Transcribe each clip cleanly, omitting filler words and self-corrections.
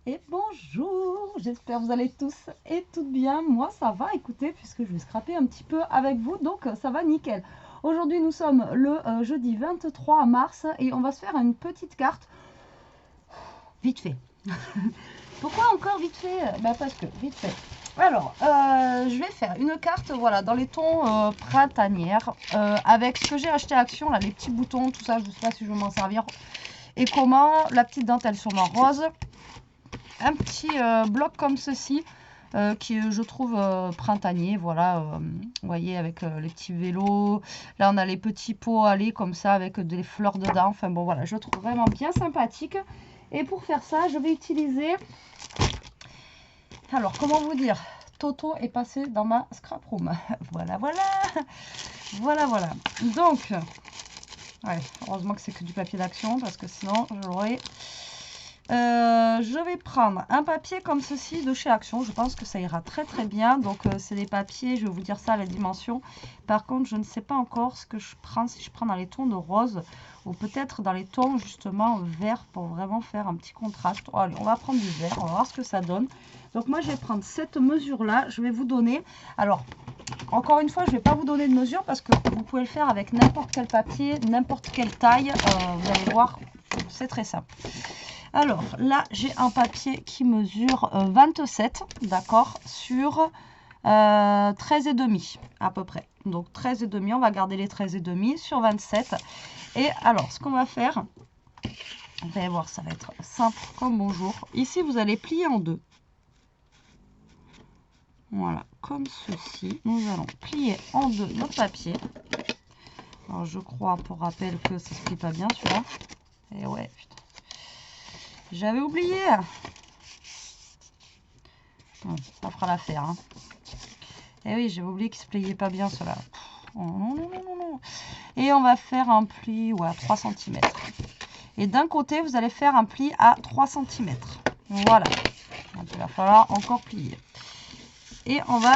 Et bonjour, j'espère que vous allez tous et toutes bien. Moi ça va, écoutez, puisque je vais scraper un petit peu avec vous, donc ça va nickel. Aujourd'hui nous sommes le jeudi 23 mars et on va se faire une petite carte vite fait. Pourquoi encore vite fait? Parce que vite fait. Alors, je vais faire une carte, voilà, dans les tons printanières, avec ce que j'ai acheté à Action, là, les petits boutons, tout ça, je ne sais pas si je vais m'en servir. Et comment, la petite dentelle sur ma rose. Un petit bloc comme ceci, qui je trouve printanier, voilà, vous voyez, avec les petits vélos. Là, on a les petits pots allés comme ça, avec des fleurs dedans. Enfin bon, voilà, je trouve vraiment bien sympathique. Et pour faire ça, je vais utiliser... Alors, comment vous dire? Toto est passé dans ma scrap room. Voilà, voilà. Voilà, voilà. Donc, ouais, heureusement que c'est que du papier d'action, parce que sinon, je l'aurais... je vais prendre un papier comme ceci de chez Action. Je pense que ça ira très très bien. Donc, c'est des papiers, je vais vous dire ça, la dimension. Par contre, je ne sais pas encore ce que je prends, si je prends dans les tons de rose ou peut-être dans les tons justement vert pour vraiment faire un petit contraste. Oh, allez, on va prendre du vert, on va voir ce que ça donne. Donc, moi, je vais prendre cette mesure-là. Je vais vous donner... Alors, encore une fois, je ne vais pas vous donner de mesure parce que vous pouvez le faire avec n'importe quel papier, n'importe quelle taille. Vous allez voir, c'est très simple. Alors là, j'ai un papier qui mesure 27, d'accord, sur 13,5 à peu près. Donc 13,5, on va garder les 13,5 sur 27. Et alors, ce qu'on va faire, vous allez voir, ça va être simple comme bonjour. Ici, vous allez plier en deux. Voilà, comme ceci. Nous allons plier en deux notre papier. Alors, je crois, pour rappel, que ça ne se plie pas bien, celui-là. Et ouais, putain. J'avais oublié. Bon, ça fera l'affaire. Hein. Et oui, j'avais oublié qu'il se pliait pas bien, cela. Oh, non, non, non, non. Et on va faire un pli à 3 cm. Et d'un côté, vous allez faire un pli à 3 cm. Voilà. Donc, il va falloir encore plier. Et on va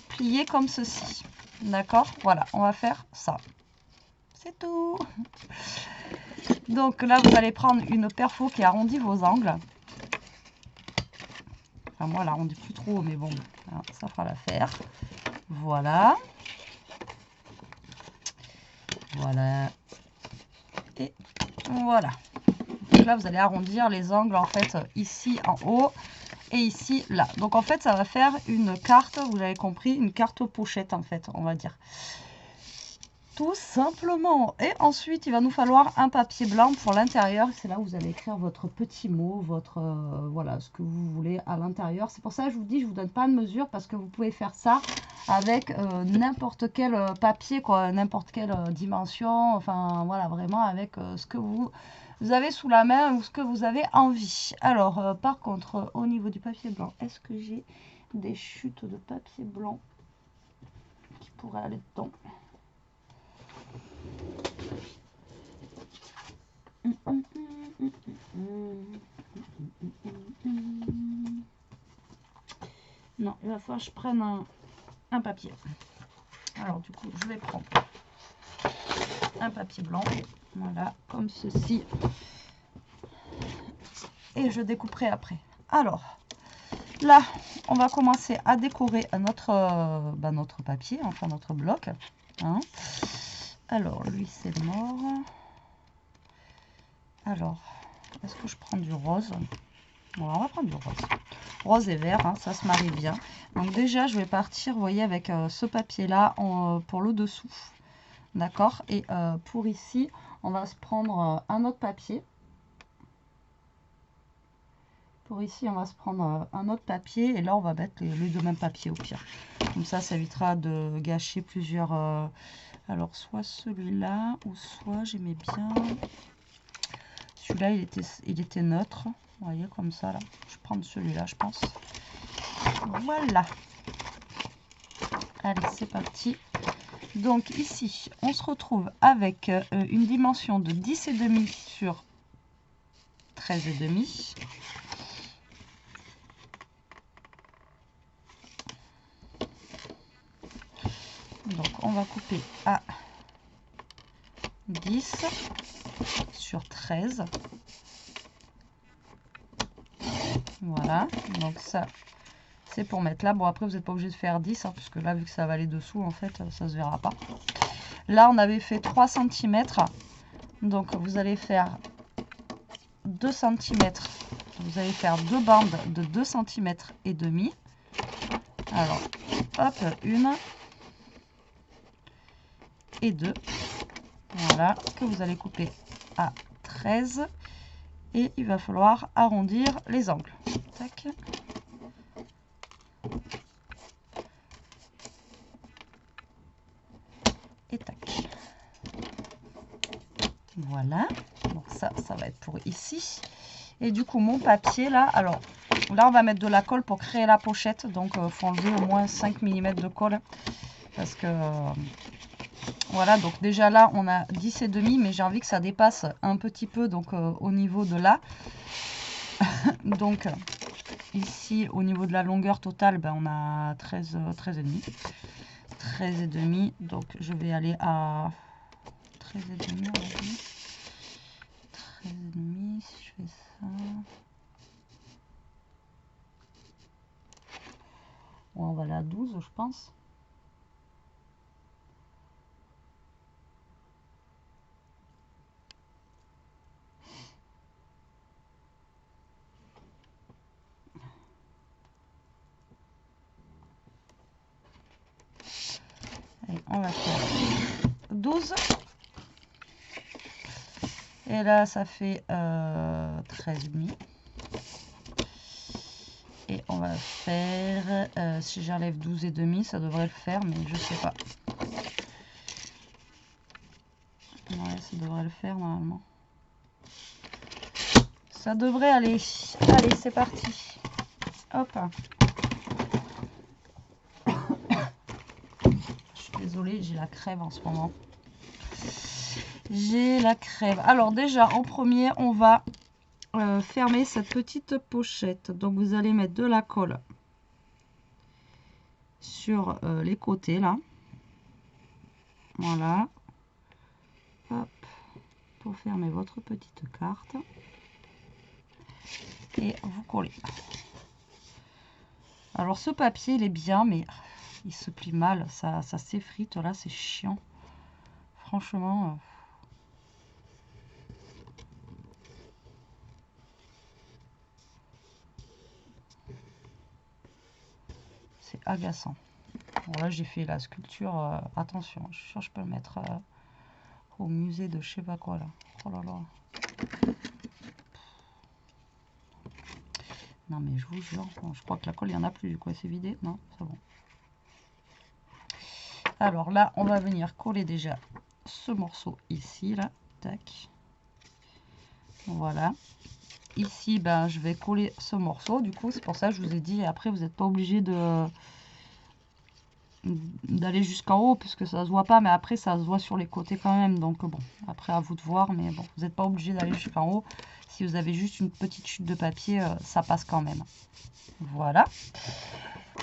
plier comme ceci. D'accord? Voilà, on va faire ça. C'est tout. Donc là, vous allez prendre une perfo qui arrondit vos angles. Enfin, moi, elle arrondit plus trop, mais bon, ça fera l'affaire. Voilà. Voilà. Et voilà. Donc là, vous allez arrondir les angles, en fait, ici en haut et ici, là. Donc, en fait, ça va faire une carte, vous avez compris, une carte pochette, en fait, on va dire. Tout simplement. Et ensuite, il va nous falloir un papier blanc pour l'intérieur. C'est là où vous allez écrire votre petit mot, votre voilà, ce que vous voulez à l'intérieur. C'est pour ça que je vous dis, je vous donne pas de mesure parce que vous pouvez faire ça avec n'importe quel papier, quoi, n'importe quelle dimension. Enfin, voilà, vraiment avec ce que vous avez sous la main ou ce que vous avez envie. Alors, par contre, au niveau du papier blanc, est-ce que j'ai des chutes de papier blanc qui pourraient aller dedans? Non, il va falloir que je prenne un papier. Alors du coup, je vais prendre un papier blanc. Voilà, comme ceci. Et je découperai après. Alors, là, on va commencer à décorer notre papier, enfin notre bloc. Hein. Alors, lui, c'est mort. Alors, est-ce que je prends du rose? Bon, on va prendre du rose. Rose et vert, hein, ça se marie bien. Donc déjà, je vais partir, vous voyez, avec ce papier-là pour le dessous. D'accord? Et pour ici, on va se prendre un autre papier. Pour ici, on va se prendre un autre papier. Et là, on va mettre les deux mêmes papiers au pire. Comme ça évitera de gâcher plusieurs... Alors, soit celui-là, ou soit j'aimais bien... Celui-là, il était neutre. Vous voyez, comme ça, là. Je vais prendre celui-là, je pense. Voilà. Allez, c'est parti. Donc, ici, on se retrouve avec une dimension de 10,5 sur 13,5. Donc, on va couper à 10 sur 13. Voilà, donc ça c'est pour mettre là. Bon, après vous n'êtes pas obligé de faire 10 hein, puisque là vu que ça va aller dessous en fait ça se verra pas. Là on avait fait 3 cm, donc vous allez faire 2 cm. Vous allez faire deux bandes de 2 cm et demi. Alors hop, une et deux. Voilà, que vous allez couper à 13. Et il va falloir arrondir les angles. Tac. Et tac. Voilà. Donc ça va être pour ici. Et du coup, mon papier là, alors là, on va mettre de la colle pour créer la pochette. Donc, il faut enlever au moins 5 mm de colle. Parce que, voilà, donc déjà là, on a 10,5, mais j'ai envie que ça dépasse un petit peu, donc au niveau de là. Donc, ici, au niveau de la longueur totale, ben, on a 13,5. 13,5, donc je vais aller à 13,5, 13,5, si je fais ça. Ouais, on va aller à 12, je pense. Allez, on va faire 12. Et là, ça fait 13,5. Et on va faire, si j'enlève 12,5, ça devrait le faire, mais je sais pas. Ouais, ça devrait le faire normalement. Ça devrait aller. Allez, c'est parti. Hop. Je suis désolée, j'ai la crève en ce moment. J'ai la crève. Alors déjà, en premier, on va fermer cette petite pochette. Donc vous allez mettre de la colle sur les côtés là. Voilà. Hop. Pour fermer votre petite carte. Et vous collez. Alors ce papier il est bien, mais il se plie mal, ça s'effrite là, c'est chiant. Franchement. C'est agaçant. Bon, là j'ai fait la sculpture, attention, je suis sûre que je peux le mettre au musée de je sais pas quoi là. Oh là là. Non mais je vous jure, bon, je crois que la colle il n'y en a plus du coup, c'est vidé. Non, c'est bon. Alors là on va venir coller déjà ce morceau ici là. Tac. Voilà. Ici ben je vais coller ce morceau, du coup c'est pour ça que je vous ai dit, après vous n'êtes pas obligé d'aller jusqu'en haut puisque ça se voit pas, mais après ça se voit sur les côtés quand même, donc bon, après à vous de voir, mais bon, vous n'êtes pas obligé d'aller jusqu'en haut. Si vous avez juste une petite chute de papier, ça passe quand même. Voilà,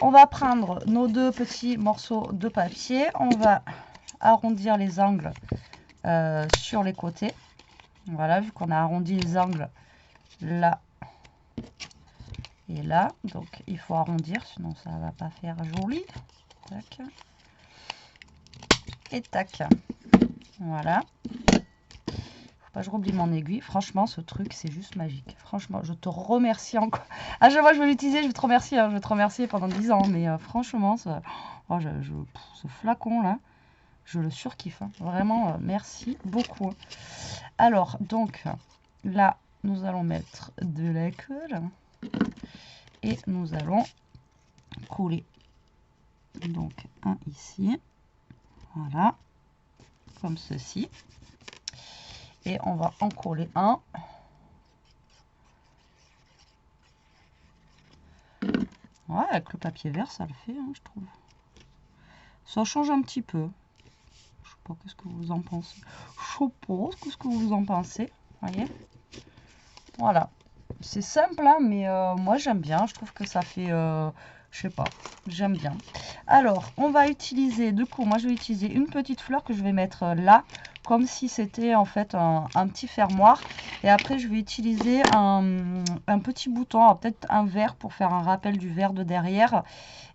on va prendre nos deux petits morceaux de papier, on va arrondir les angles sur les côtés. Voilà, vu qu'on a arrondi les angles là et là, donc il faut arrondir, sinon ça va pas faire joli. Tac. Et tac. Voilà. Faut pas que je oublie mon aiguille. Franchement, ce truc, c'est juste magique. Franchement, je te remercie encore. À chaque fois que je vais l'utiliser, je vais te remercier. Hein. Je vais te remercier pendant 10 ans. Mais franchement, ça... oh, ce flacon là, je le surkiffe. Hein. Vraiment, merci beaucoup. Alors, donc, là, nous allons mettre de la colle. Et nous allons coller. Donc, un ici. Voilà. Comme ceci. Et on va en coller un. Ouais, avec le papier vert, ça le fait, hein, je trouve. Ça change un petit peu. Je sais pas, qu'est-ce que vous en pensez. Je sais pas, qu'est-ce que vous en pensez. Voyez. Voilà. C'est simple, hein, mais moi j'aime bien. Je trouve que ça fait... je sais pas, j'aime bien. Alors, on va utiliser, du coup, moi je vais utiliser une petite fleur que je vais mettre là. comme si c'était en fait un petit fermoir. Et après je vais utiliser un petit bouton, peut-être un verre pour faire un rappel du verre de derrière.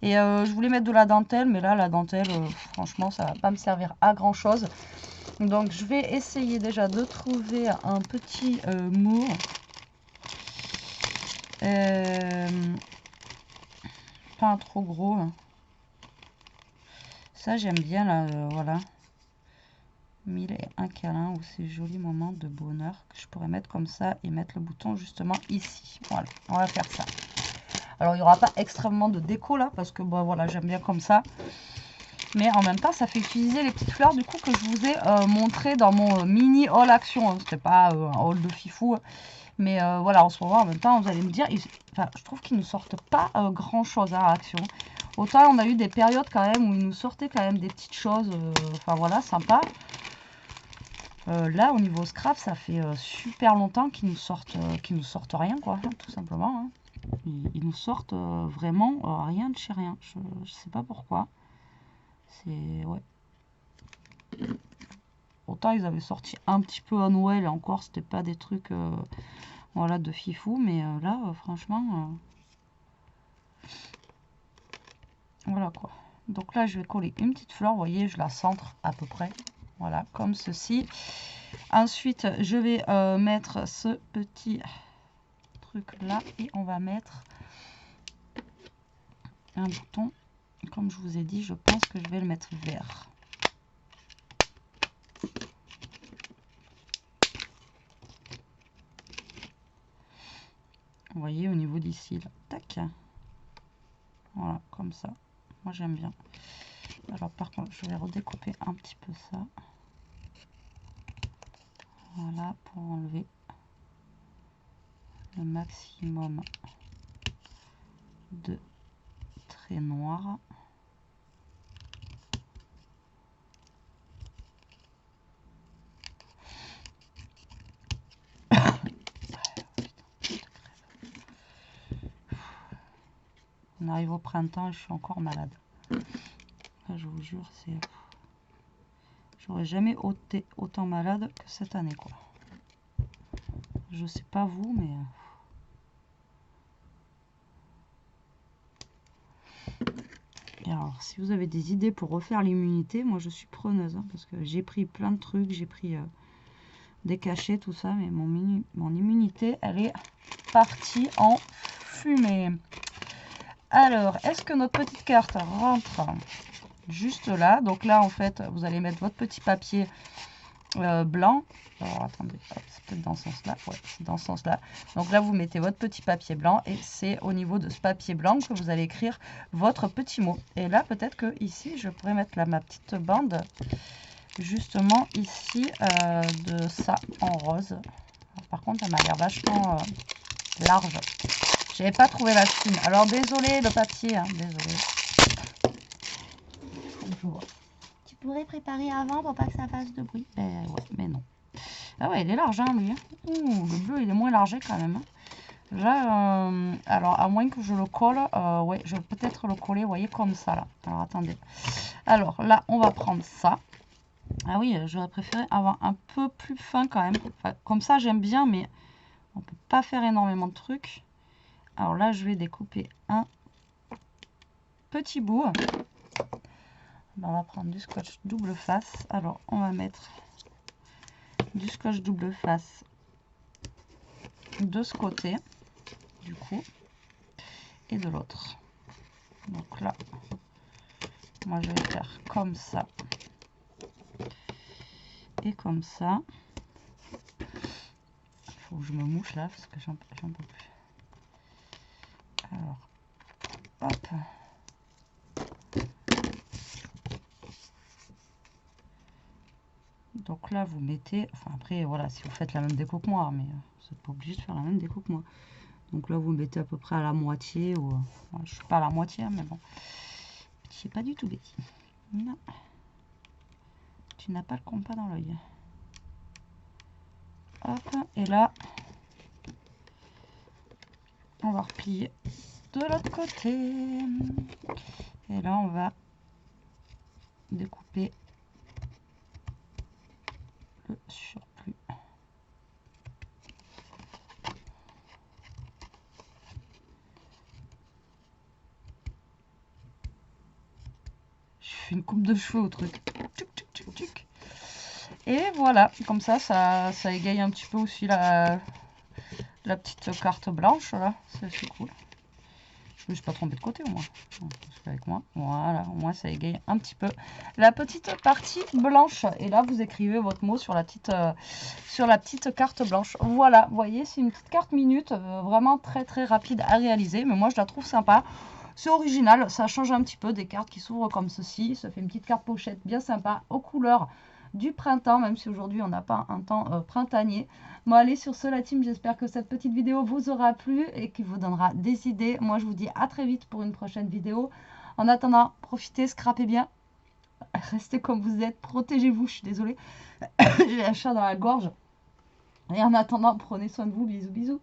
Et je voulais mettre de la dentelle, mais là la dentelle, franchement ça va pas me servir à grand chose. Donc je vais essayer déjà de trouver un petit mot. Pas trop gros. Hein. Ça j'aime bien là, voilà. 1001 câlins ou ces jolis moments de bonheur que je pourrais mettre comme ça et mettre le bouton justement ici. Voilà, on va faire ça. Alors il n'y aura pas extrêmement de déco là parce que bon voilà, j'aime bien comme ça. Mais en même temps, ça fait utiliser les petites fleurs du coup que je vous ai montré dans mon mini haul action. Hein. C'était pas un haul de fifou. Mais voilà, en ce moment, en même temps, vous allez me dire, enfin, je trouve qu'ils ne sortent pas grand chose à action. Autant on a eu des périodes quand même où ils nous sortaient quand même des petites choses, enfin voilà, sympa. Là, au niveau scrap, ça fait super longtemps qu'ils nous sortent rien, quoi, hein, tout simplement. Hein. Ils nous sortent vraiment rien de chez rien. Je sais pas pourquoi. C'est ouais. Autant ils avaient sorti un petit peu à Noël et encore c'était pas des trucs voilà de fifou, mais là franchement voilà quoi. Donc là je vais coller une petite fleur, vous voyez, je la centre à peu près, voilà, comme ceci. Ensuite je vais mettre ce petit truc là et on va mettre un bouton. Comme je vous ai dit, je pense que je vais le mettre vert. Vous voyez au niveau d'ici là, tac, voilà, comme ça. Moi j'aime bien. Alors par contre je vais redécouper un petit peu ça, voilà, pour enlever le maximum de traits noirs. On arrive au printemps et je suis encore malade. Là, je vous jure, c'est... J'aurais jamais été autant malade que cette année, quoi. Je sais pas vous, mais... Et alors, si vous avez des idées pour refaire l'immunité, moi je suis preneuse, hein, parce que j'ai pris plein de trucs, j'ai pris des cachets, tout ça, mais mon immunité, elle est partie en fumée. Alors, est-ce que notre petite carte rentre juste là? Donc là, en fait, vous allez mettre votre petit papier blanc. Alors, attendez, c'est peut-être dans ce sens-là. Ouais, c'est dans ce sens-là. Donc là, vous mettez votre petit papier blanc et c'est au niveau de ce papier blanc que vous allez écrire votre petit mot. Et là, peut-être que ici, je pourrais mettre là ma petite bande, justement ici, de ça en rose. Alors, par contre, elle m'a l'air vachement large. J'avais pas trouvé la chine. Alors désolé le papier, hein, désolé. Tu pourrais préparer avant pour pas que ça fasse de bruit. Ben ouais, mais non. Ah ouais, il est large, hein, lui. Ouh, le bleu, il est moins largé quand même. Là, alors à moins que je le colle, ouais, je vais peut-être le coller, vous voyez, comme ça là. Alors attendez. Alors là, on va prendre ça. Ah oui, j'aurais préféré avoir un peu plus fin quand même. Enfin, comme ça, j'aime bien, mais on peut pas faire énormément de trucs. Alors là, je vais découper un petit bout. On va prendre du scotch double face. Alors, on va mettre du scotch double face de ce côté, du coup, et de l'autre. Donc là, moi, je vais faire comme ça et comme ça. Il faut que je me mouche là, parce que j'en peux plus. Alors, hop. Donc là, vous mettez... Enfin, après, voilà, si vous faites la même déco que moi, mais vous n'êtes pas obligé de faire la même déco que moi. Donc là, vous mettez à peu près à la moitié. Ou, ouais, je ne suis pas à la moitié, mais bon. Je sais pas du tout, Betty. Non. Tu n'as pas le compas dans l'œil. Hop, et là, on va replier de l'autre côté. Et là, on va découper surplus. Je fais une coupe de cheveux au truc. Tchuc, tchuc, tchuc, tchuc. Et voilà, comme ça égaye un petit peu aussi la petite carte blanche, là. C'est cool. Je me suis pas trompée de côté au moins. Avec moi. Voilà, au moins ça égaye un petit peu la petite partie blanche. Et là, vous écrivez votre mot sur la petite carte blanche. Voilà, vous voyez, c'est une petite carte minute, vraiment très très rapide à réaliser. Mais moi, je la trouve sympa. C'est original, ça change un petit peu des cartes qui s'ouvrent comme ceci. Ça fait une petite carte pochette bien sympa aux couleurs du printemps, même si aujourd'hui on n'a pas un temps printanier. Bon allez, sur ce la team, j'espère que cette petite vidéo vous aura plu et qu'il vous donnera des idées. Moi je vous dis à très vite pour une prochaine vidéo. En attendant, profitez, scrapez bien, restez comme vous êtes, protégez-vous, je suis désolée, j'ai un chat dans la gorge. Et en attendant, prenez soin de vous, bisous bisous.